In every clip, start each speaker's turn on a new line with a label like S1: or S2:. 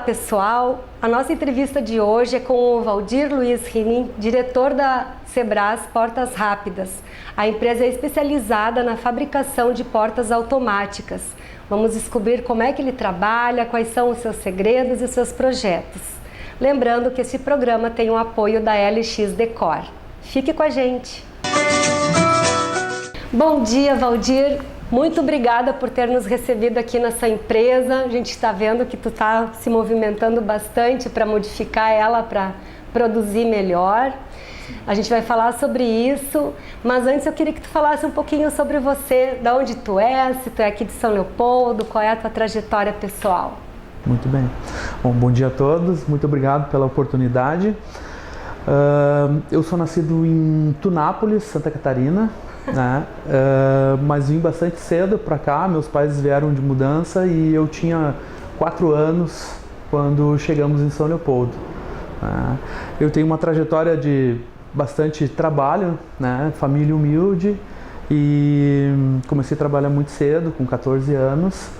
S1: pessoal, a nossa entrevista de hoje é com o Valdir Luiz Rinin, diretor da Sebras Portas Rápidas. A empresa é especializada na fabricação de portas automáticas. Vamos descobrir como é que ele trabalha, quais são os seus segredos e os seus projetos. Lembrando que esse programa tem o apoio da LX Decor. Fique com a gente! Bom dia, Valdir! Muito obrigada por ter nos recebido aqui na sua empresa. A gente está vendo que tu está se movimentando bastante para modificar ela, para produzir melhor. A gente vai falar sobre isso, mas antes eu queria que tu falasse um pouquinho sobre você, de onde tu é, se tu é aqui de São Leopoldo, qual é a tua trajetória pessoal.
S2: Muito bem. Bom dia a todos, muito obrigado pela oportunidade. Eu sou nascido em Tunápolis, Santa Catarina, né? Mas vim bastante cedo para cá. Meus pais vieram de mudança e eu tinha 4 anos quando chegamos em São Leopoldo. Eu tenho uma trajetória de bastante trabalho, né? Família humilde, e comecei a trabalhar muito cedo, com 14 anos.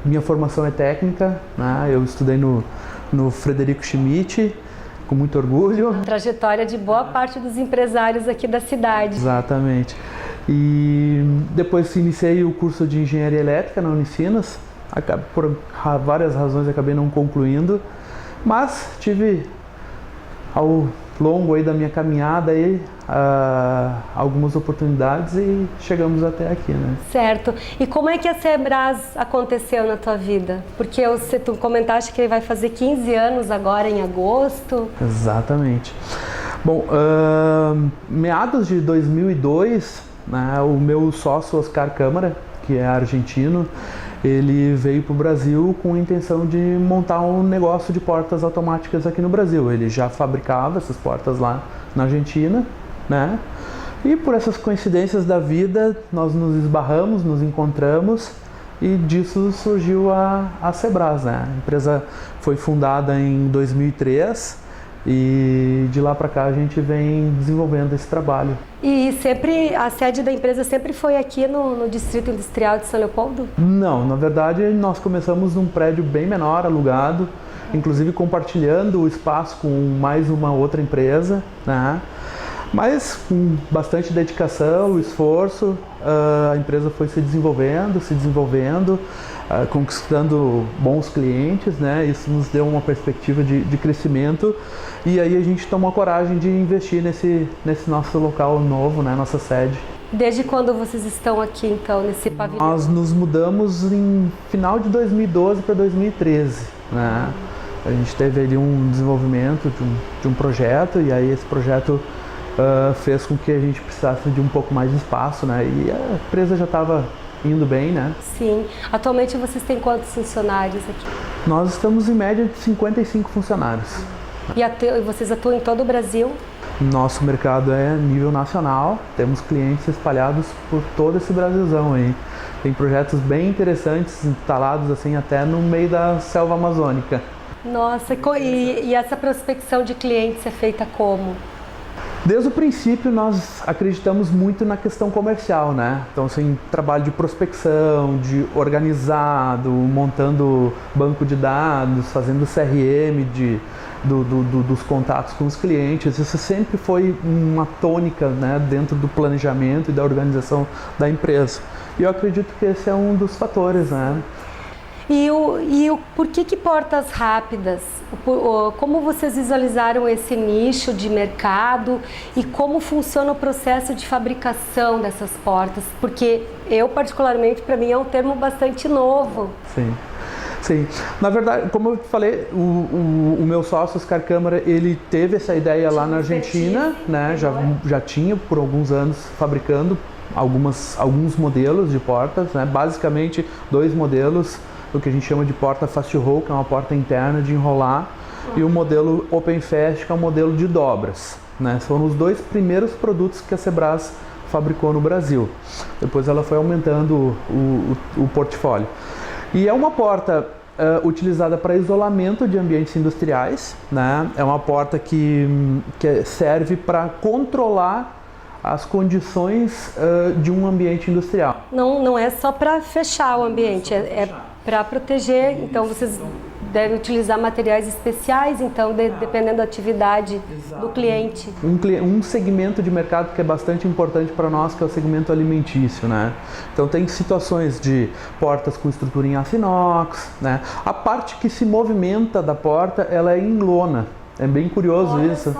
S2: Minha formação é técnica, né? Eu estudei no Frederico Schmidt, com muito orgulho.
S1: A trajetória de boa parte dos empresários aqui da cidade.
S2: Exatamente. E depois iniciei o curso de Engenharia Elétrica na Unicinos. Por várias razões acabei não concluindo, mas tive ao longo aí da minha caminhada aí, algumas oportunidades e chegamos até aqui, né?
S1: Certo. E como é que a Sebras aconteceu na tua vida? Porque tu comentaste que ele vai fazer 15 anos agora em agosto.
S2: Exatamente. Bom, meados de 2002, né, o meu sócio Oscar Câmara, que é argentino, ele veio para o Brasil com a intenção de montar um negócio de portas automáticas aqui no Brasil. Ele já fabricava essas portas lá na Argentina, né? E por essas coincidências da vida, nós nos esbarramos, nos encontramos e disso surgiu a Sebras, né? A empresa foi fundada em 2003 e de lá para cá a gente vem desenvolvendo esse trabalho.
S1: E sempre, a sede da empresa sempre foi aqui no Distrito Industrial de São Leopoldo?
S2: Não, na verdade nós começamos num prédio bem menor, alugado, inclusive compartilhando o espaço com mais uma outra empresa, né? Mas com bastante dedicação, esforço, a empresa foi se desenvolvendo, conquistando bons clientes, né? Isso nos deu uma perspectiva de crescimento e aí a gente tomou a coragem de investir nesse nosso local novo, né? Nossa sede.
S1: Desde quando vocês estão aqui, então, nesse pavilhão?
S2: Nós nos mudamos em final de 2012 para 2013, né? A gente teve ali um desenvolvimento de um projeto e aí esse projeto fez com que a gente precisasse de um pouco mais de espaço, né? E a empresa já estava indo bem, né?
S1: Sim. Atualmente vocês têm quantos funcionários aqui?
S2: Nós estamos em média de 55 funcionários.
S1: E vocês atuam em todo o Brasil?
S2: Nosso mercado é nível nacional, temos clientes espalhados por todo esse Brasilzão aí. Tem projetos bem interessantes instalados assim até no meio da selva amazônica.
S1: Nossa, e essa prospecção de clientes é feita como?
S2: Desde o princípio nós acreditamos muito na questão comercial, né? Então assim, trabalho de prospecção, de organizado, montando banco de dados, fazendo CRM dos contatos com os clientes. Isso sempre foi uma tônica, né, dentro do planejamento e da organização da empresa. E eu acredito que esse é um dos fatores, né?
S1: Por que portas rápidas? Como vocês visualizaram esse nicho de mercado e como funciona o processo de fabricação dessas portas? Porque eu, particularmente, para mim é um termo bastante novo.
S2: Sim. Na verdade, como eu falei, o meu sócio, Oscar Câmara, ele teve essa ideia lá na Argentina, né? Já tinha por alguns anos fabricando alguns modelos de portas, né? Basicamente 2 modelos, o que a gente chama de porta fast roll, que é uma porta interna de enrolar, e o modelo open fast, que é um modelo de dobras, né? Foram os 2 primeiros produtos que a Sebras fabricou no Brasil. Depois ela foi aumentando o portfólio. E é uma porta utilizada para isolamento de ambientes industriais, né? É uma porta que serve para controlar as condições de um ambiente industrial.
S1: Não é só para fechar o ambiente, é para proteger. Então vocês deve utilizar materiais especiais, então, dependendo da atividade do cliente.
S2: Um segmento de mercado que é bastante importante para nós, que é o segmento alimentício, né? Então tem situações de portas com estrutura em aço inox, né? A parte que se movimenta da porta, ela é em lona. É bem curioso isso.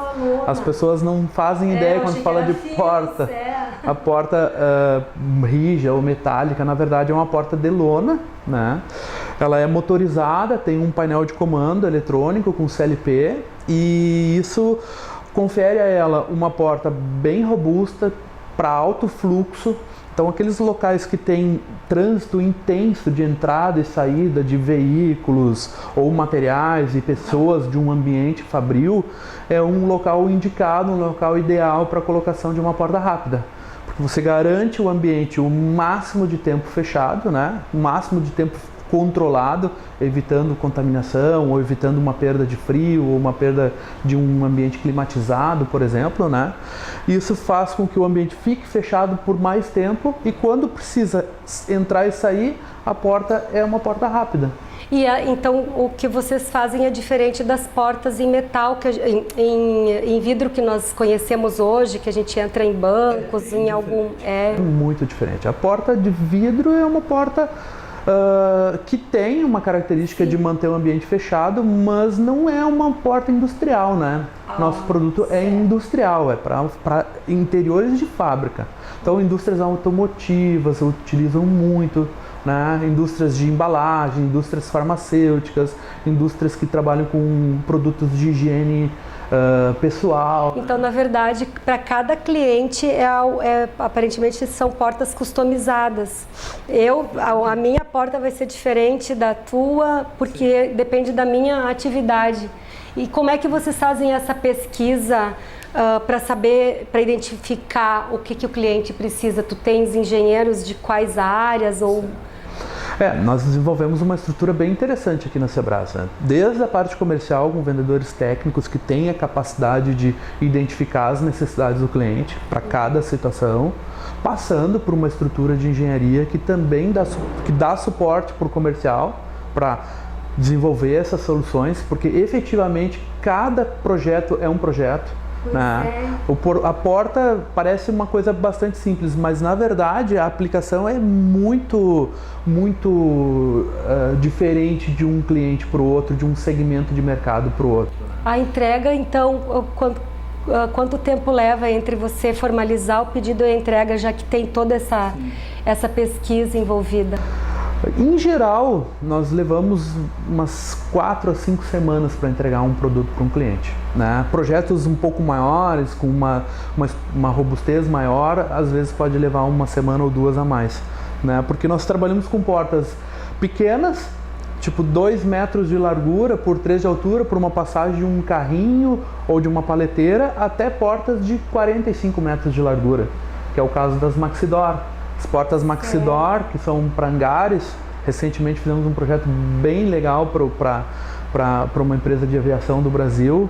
S2: As pessoas não fazem ideia quando fala de porta. A porta rija ou metálica, na verdade, é uma porta de lona, né? Ela é motorizada, tem um painel de comando eletrônico com CLP e isso confere a ela uma porta bem robusta para alto fluxo. Então, aqueles locais que tem trânsito intenso de entrada e saída de veículos ou materiais e pessoas de um ambiente fabril, é um local indicado, um local ideal para a colocação de uma porta rápida. Porque você garante o ambiente o máximo de tempo fechado, né? O máximo de tempo controlado, evitando contaminação ou evitando uma perda de frio ou uma perda de um ambiente climatizado, por exemplo, né? Isso faz com que o ambiente fique fechado por mais tempo e quando precisa entrar e sair, a porta é uma porta rápida.
S1: E então o que vocês fazem é diferente das portas em metal, em vidro que nós conhecemos hoje, que a gente entra em bancos, em algum...
S2: É muito diferente. A porta de vidro é uma porta que tem uma característica de manter o ambiente fechado, mas não é uma porta industrial, né? Nosso produto é industrial, é para interiores de fábrica. Então, indústrias automotivas utilizam muito, né? Indústrias de embalagem, indústrias farmacêuticas, indústrias que trabalham com produtos de higiene pessoal.
S1: Então, na verdade, para cada cliente, aparentemente são portas customizadas. A minha porta vai ser diferente da tua, porque depende da minha atividade. E como é que vocês fazem essa pesquisa para saber, para identificar o que o cliente precisa? Tu tens engenheiros de quais áreas ou...
S2: Nós desenvolvemos uma estrutura bem interessante aqui na Sebras, né? Desde a parte comercial, com vendedores técnicos que têm a capacidade de identificar as necessidades do cliente para cada situação, passando por uma estrutura de engenharia que também dá suporte para o comercial, para desenvolver essas soluções, porque efetivamente cada projeto é um projeto. Né? A porta parece uma coisa bastante simples, mas na verdade a aplicação é muito diferente de um cliente para o outro, de um segmento de mercado para o outro.
S1: A entrega, então, quanto tempo leva entre você formalizar o pedido e a entrega, já que tem toda essa pesquisa envolvida?
S2: Em geral, nós levamos umas 4 a 5 semanas para entregar um produto para um cliente, né? Projetos um pouco maiores, com uma robustez maior, às vezes pode levar uma semana ou 2 a mais, né? Porque nós trabalhamos com portas pequenas, tipo 2 metros de largura por 3 de altura, por uma passagem de um carrinho ou de uma paleteira, até portas de 45 metros de largura, que é o caso das Maxidor. As portas Maxidor, que são para hangares, recentemente fizemos um projeto bem legal para uma empresa de aviação do Brasil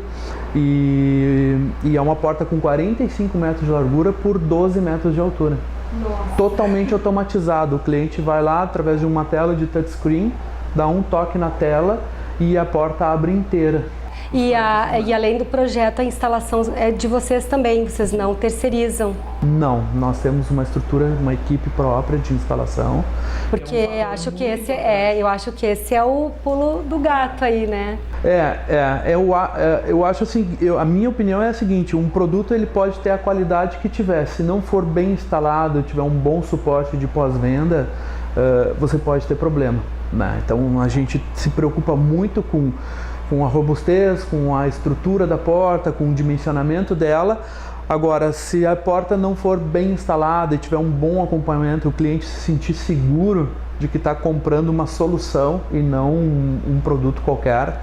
S2: e é uma porta com 45 metros de largura por 12 metros de altura.
S1: Nossa.
S2: Totalmente automatizado. O cliente vai lá através de uma tela de touchscreen, dá um toque na tela e a porta abre inteira.
S1: E além do projeto, a instalação é de vocês também, vocês não terceirizam?
S2: Não, nós temos uma estrutura, uma equipe própria de instalação.
S1: Porque eu acho que esse é o pulo do gato aí, né?
S2: Eu acho assim, a minha opinião é a seguinte: um produto ele pode ter a qualidade que tiver, se não for bem instalado, tiver um bom suporte de pós-venda, você pode ter problema, né? Então a gente se preocupa muito com a robustez, com a estrutura da porta, com o dimensionamento dela. Agora, se a porta não for bem instalada e tiver um bom acompanhamento, o cliente se sentir seguro de que está comprando uma solução e não um produto qualquer,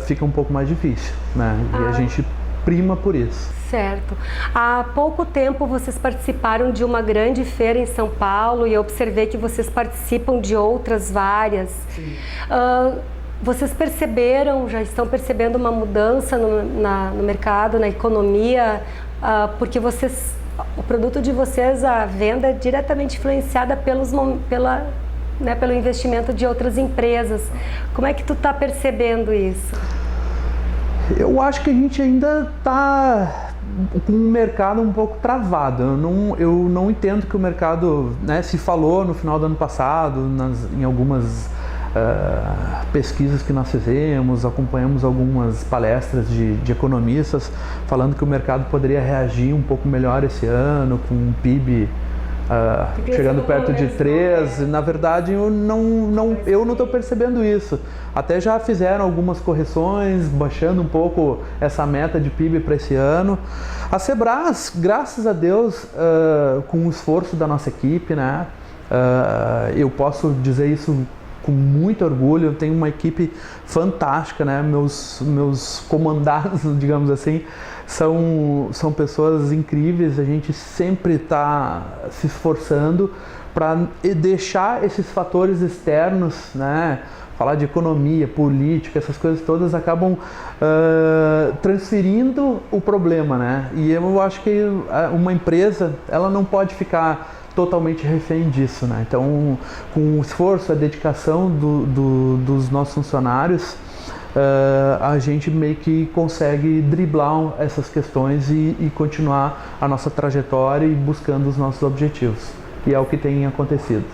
S2: fica um pouco mais difícil, né? E a gente prima por isso.
S1: Certo. Há pouco tempo vocês participaram de uma grande feira em São Paulo e eu observei que vocês participam de outras várias. Sim. Vocês já estão percebendo uma mudança no mercado, na economia, porque o produto de vocês, a venda é diretamente influenciada né, pelo investimento de outras empresas. Como é que tu está percebendo isso?
S2: Eu acho que a gente ainda está com um mercado um pouco travado. Eu não entendo que o mercado, né, se falou no final do ano passado, em algumas pesquisas que nós fizemos, acompanhamos algumas palestras de economistas falando que o mercado poderia reagir um pouco melhor esse ano, com um PIB chegando perto de 3. Na verdade, eu não estou percebendo isso. Até já fizeram algumas correções, baixando um pouco essa meta de PIB para esse ano. A Sebrás, graças a Deus, com o esforço da nossa equipe, né, eu posso dizer isso com muito orgulho. Eu tenho uma equipe fantástica, né? Meus comandados, digamos assim, são pessoas incríveis. A gente sempre está se esforçando para deixar esses fatores externos, né? Falar de economia, política, essas coisas todas acabam transferindo o problema, né? E eu acho que uma empresa, ela não pode ficar totalmente refém disso, né? Então, com o esforço, a dedicação dos nossos funcionários, a gente meio que consegue driblar essas questões e continuar a nossa trajetória e buscando os nossos objetivos. E é o que tem acontecido.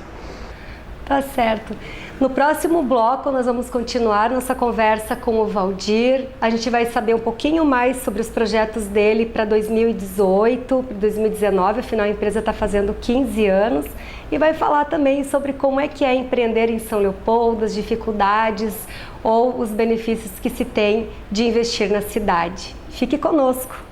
S1: Tá certo. No próximo bloco, nós vamos continuar nossa conversa com o Valdir. A gente vai saber um pouquinho mais sobre os projetos dele para 2018, 2019, afinal a empresa está fazendo 15 anos. E vai falar também sobre como é que é empreender em São Leopoldo, as dificuldades ou os benefícios que se tem de investir na cidade. Fique conosco!